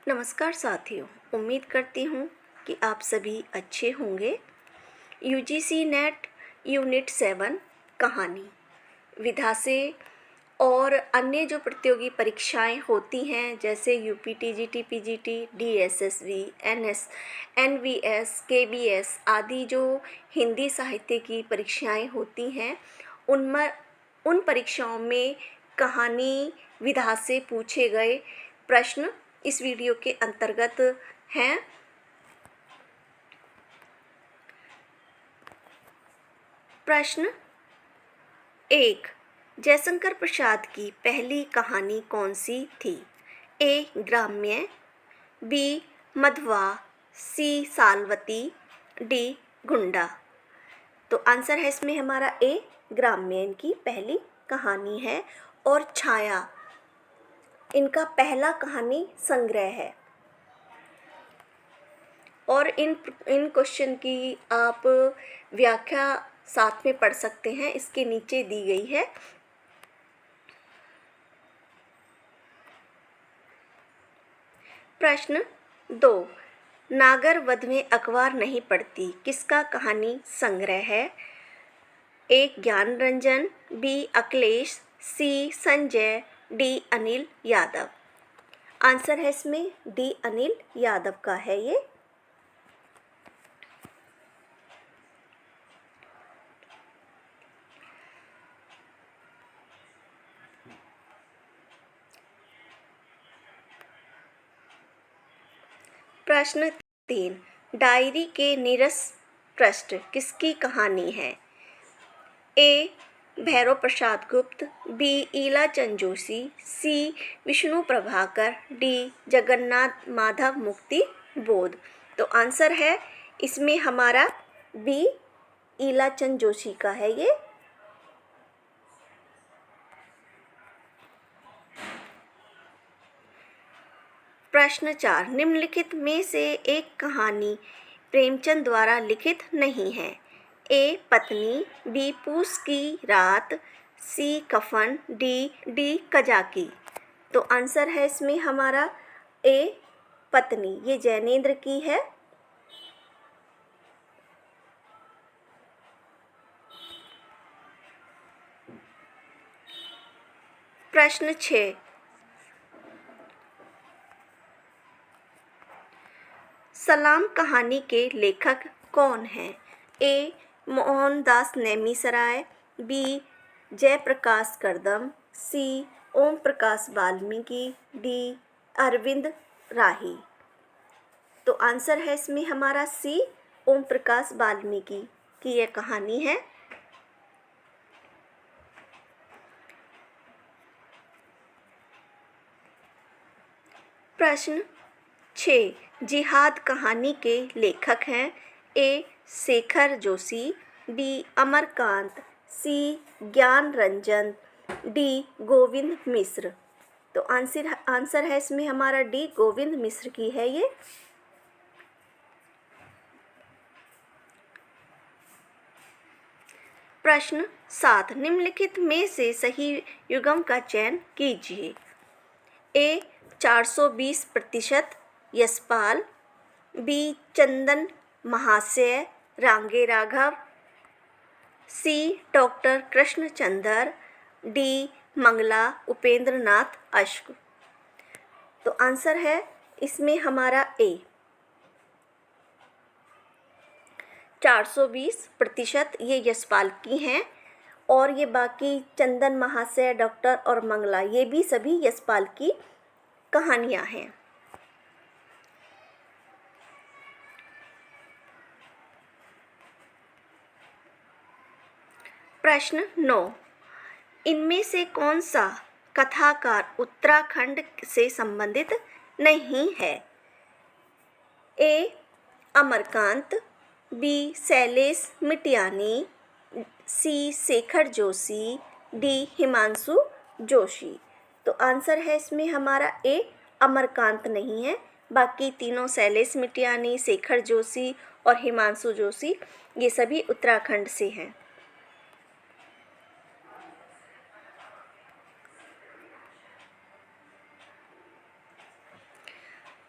नमस्कार साथियों, उम्मीद करती हूँ कि आप सभी अच्छे होंगे। यूजीसी नेट यूनिट 7 कहानी विधा से और अन्य जो प्रतियोगी परीक्षाएं होती हैं जैसे UP TGT PGT DSSB NVS KBS आदि जो हिंदी साहित्य की परीक्षाएं होती हैं उनमें उन परीक्षाओं में कहानी विधा से पूछे गए प्रश्न इस वीडियो के अंतर्गत हैं। प्रश्न 1, जयशंकर प्रसाद की पहली कहानी कौन सी थी? ए ग्राम्य, बी मधवा, सी सालवती, डी गुंडा। तो आंसर है इसमें हमारा ए ग्राम्य इनकी पहली कहानी है और छाया इनका पहला कहानी संग्रह है। और इन क्वेश्चन की आप व्याख्या साथ में पढ़ सकते हैं, इसके नीचे दी गई है। प्रश्न 2, नागर वध में अखबार नहीं पढ़ती किसका कहानी संग्रह है? ए ज्ञान रंजन, बी अखिलेश, सी संजय, डी अनिल यादव। आंसर है इसमें डी अनिल यादव का है ये। प्रश्न 3, डायरी के नीरस पृष्ठ किसकी कहानी है? ए भैरव प्रसाद गुप्त, बी ईला चंद जोशी, सी विष्णु प्रभाकर, डी जगन्नाथ माधव मुक्ति बोध। तो आंसर है इसमें हमारा बी ईला चंद जोशी का है ये। प्रश्न 4, निम्नलिखित में से एक कहानी प्रेमचंद द्वारा लिखित नहीं है। ए पत्नी, बी पूस की रात, सी कफन, डी कजाकी। तो आंसर है इसमें हमारा ए पत्नी, ये जैनेन्द्र की है। प्रश्न 6, सलाम कहानी के लेखक कौन हैं? ए मोहनदास नेमिसराय, बी जयप्रकाश करदम, सी ओम प्रकाश वाल्मीकि, डी अरविंद राही। तो आंसर है इसमें हमारा सी ओम प्रकाश वाल्मीकि की यह कहानी है। प्रश्न 6, जिहाद कहानी के लेखक हैं। ए शेखर जोशी, बी अमरकांत, सी ज्ञान रंजन, डी गोविंद मिश्र। तो आंसर है इसमें हमारा डी गोविंद मिश्र की है ये। प्रश्न 7, निम्नलिखित में से सही युग्म का चयन कीजिए। ए 420% यशपाल, बी चंदन महाशय रांगे राघव, सी डॉक्टर कृष्णचंद्र, डी मंगला उपेंद्र नाथ अश्क। तो आंसर है इसमें हमारा ए 420% ये यशपाल की हैं और ये बाकी चंदन महाशय डॉक्टर और मंगला ये भी सभी यशपाल की कहानियां हैं। प्रश्न 9, इनमें से कौन सा कथाकार उत्तराखंड से संबंधित नहीं है? ए अमरकांत, बी शैलेश मिटियानी, सी शेखर जोशी, डी हिमांशु जोशी। तो आंसर है इसमें हमारा ए अमरकांत नहीं है, बाकी तीनों शैलेश मिटियानी, शेखर जोशी और हिमांशु जोशी ये सभी उत्तराखंड से हैं।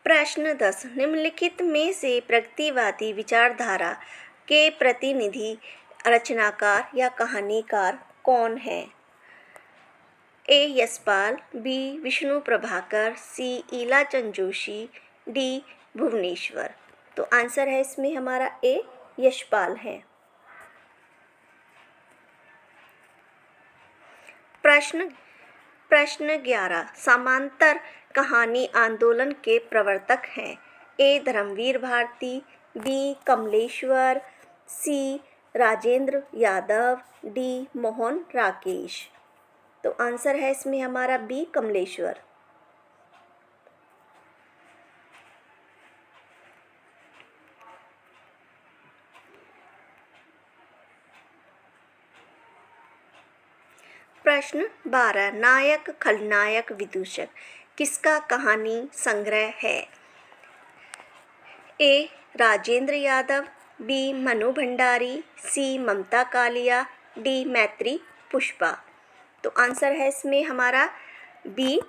प्रश्न 10 निम्नलिखित में से प्रगतिवादी विचारधारा के प्रतिनिधि रचनाकार या कहानीकार कौन है? ए यशपाल, बी विष्णु प्रभाकर, सी ईलाचंद जोशी, डी भुवनेश्वर। तो आंसर है इसमें हमारा ए यशपाल है। प्रश्न 11 समांतर कहानी आंदोलन के प्रवर्तक हैं? ए धर्मवीर भारती, बी कमलेश्वर, सी राजेंद्र यादव, डी मोहन राकेश। तो आंसर है इसमें हमारा बी कमलेश्वर। प्रश्न 12 नायक खलनायक विदूषक किसका कहानी संग्रह है? ए राजेंद्र यादव, बी मनु भंडारी, सी ममता कालिया, डी मैत्री पुष्पा। तो आंसर है इसमें हमारा बी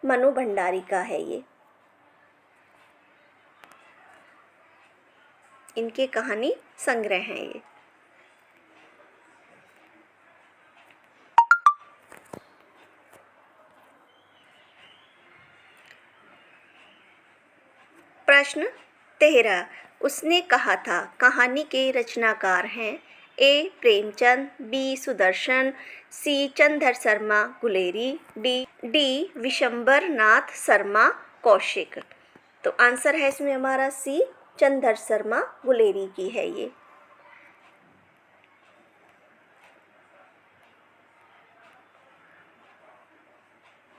मनु भंडारी का है ये। इनके कहानी संग्रह हैं ये। प्रश्न 13 उसने कहा था कहानी के रचनाकार हैं? ए प्रेमचंद, बी सुदर्शन, सी चंद्र शर्मा गुलेरी, डी विशंबर नाथ शर्मा कौशिक। तो आंसर है इसमें हमारा सी चंद्र शर्मा गुलेरी की है ये।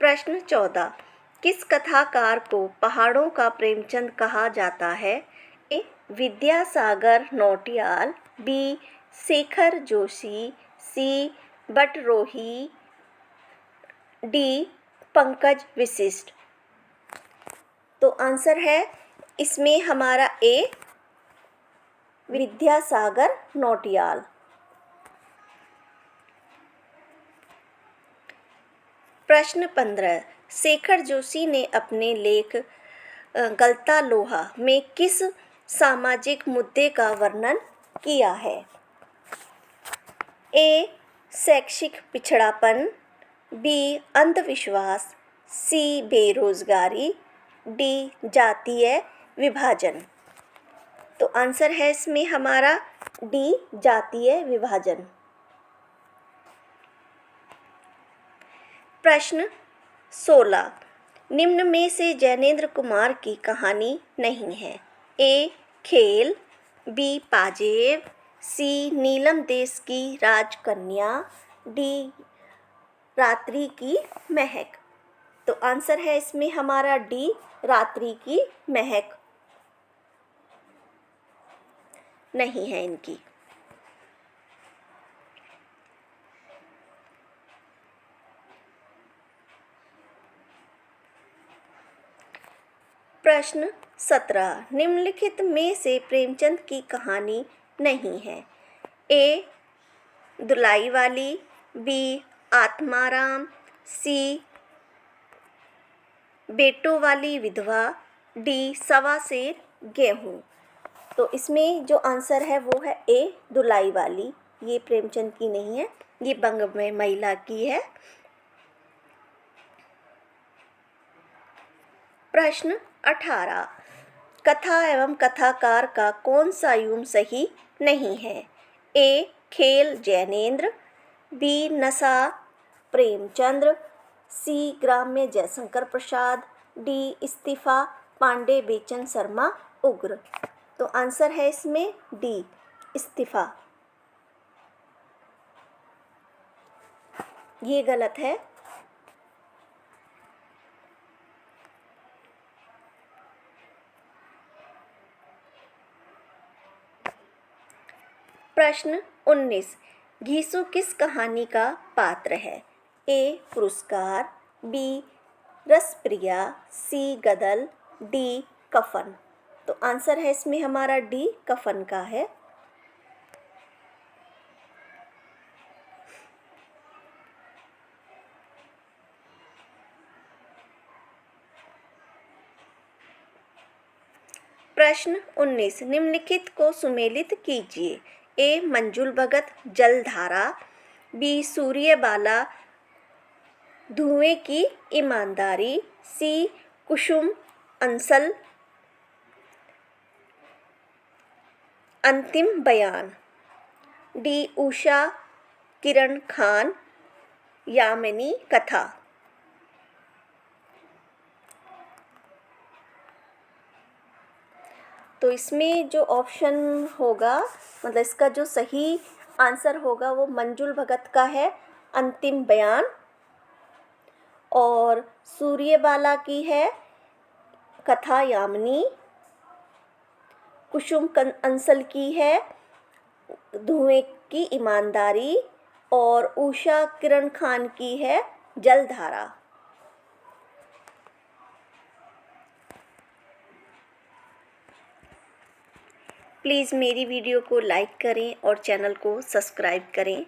प्रश्न 14 किस कथाकार को पहाड़ों का प्रेमचंद कहा जाता है? ए विद्यासागर नौटियाल, बी शेखर जोशी, सी बटरोही, डी पंकज विशिष्ट। तो आंसर है इसमें हमारा ए विद्यासागर नौटियाल। प्रश्न 15 शेखर जोशी ने अपने लेख गलता लोहा में किस सामाजिक मुद्दे का वर्णन किया है? ए शैक्षिक पिछड़ापन, बी अंधविश्वास, सी बेरोजगारी, डी जातीय विभाजन। तो आंसर है इसमें हमारा डी जातीय विभाजन। प्रश्न 16 निम्न में से जैनेंद्र कुमार की कहानी नहीं है? ए खेल, बी पाजेब, सी नीलम देश की राजकन्या, डी रात्रि की महक। तो आंसर है इसमें हमारा डी रात्रि की महक नहीं है इनकी। प्रश्न 17 निम्नलिखित में से प्रेमचंद की कहानी नहीं है? ए दुलाई वाली, बी आत्माराम, सी बेटों वाली विधवा, डी सवा सेर गेहूँ। तो इसमें जो आंसर है वो है ए दुलाई वाली। ये प्रेमचंद की नहीं है, ये बंग में महिला की है। प्रश्न 18 कथा एवं कथाकार का कौन सा युग्म सही नहीं है? ए खेल जैनेंद्र, बी नशा प्रेमचंद्र, सी ग्राम्य जयशंकर प्रसाद, डी इस्तीफा पांडे बेचन शर्मा उग्र। तो आंसर है इसमें डी इस्तीफा। ये गलत है। प्रश्न 19 घीसू किस कहानी का पात्र है? ए पुरस्कार, बी रसप्रिया, सी गदल, डी कफन। तो आंसर है इसमें हमारा डी कफन का है। प्रश्न 19 निम्नलिखित को सुमेलित कीजिए। ए मंजुल भगत जलधारा, बी सूर्यबाला धुएं की ईमानदारी, सी कुसुम अंसल अंतिम बयान, डी उषा किरण खान यामिनी कथा। तो इसमें जो ऑप्शन होगा, मतलब इसका जो सही आंसर होगा वो मंजुल भगत का है अंतिम बयान, और सूर्यबाला की है कथा यामिनी, कुसुम अंसल की है धुएं की ईमानदारी, और उषा किरण खान की है जलधारा। प्लीज़ मेरी वीडियो को लाइक करें और चैनल को सब्सक्राइब करें।